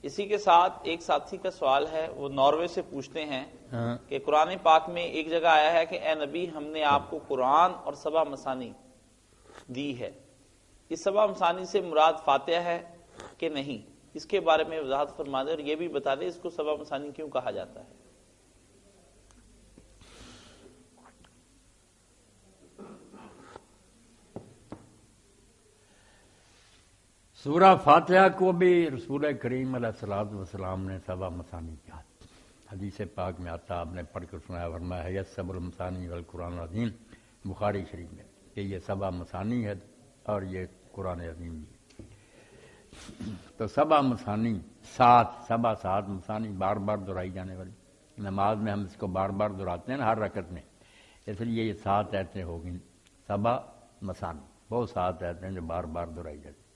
اسی کے ساتھ ایک ساتھی کا سوال ہے، وہ ناروے سے پوچھتے ہیں کہ قرآن پاک میں ایک جگہ آیا ہے کہ اے نبی ہم نے آپ کو قرآن اور سبع مثانی دی ہے، اس سبع مثانی سے مراد فاتحہ ہے کہ نہیں؟ اس کے بارے میں وضاحت فرما دیں، اور یہ بھی بتا دیں اس کو سبع مثانی کیوں کہا جاتا ہے۔ سورہ فاتحہ کو بھی رسول کریم علیہ الصلوۃ والسلام نے سبع مثانی کہا۔ حدیث پاک میں آتا، آپ نے پڑھ کر سنایا، فرمایا ہے یسبع المثانی والقرآن العظیم، بخاری شریف میں، کہ یہ سبع مثانی ہے اور یہ قرآن عظیم بھی۔ تو سبع مثانی سات، سبع سات مثانی بار بار دہرائی جانے والی، نماز میں ہم اس کو بار بار دہراتے ہیں نا ہر رکعت میں، اس لیے یہ 7 آیتیں ہو گئیں سبع مثانی، وہ 7 آیتیں جو بار بار دہرائی جاتی ہیں۔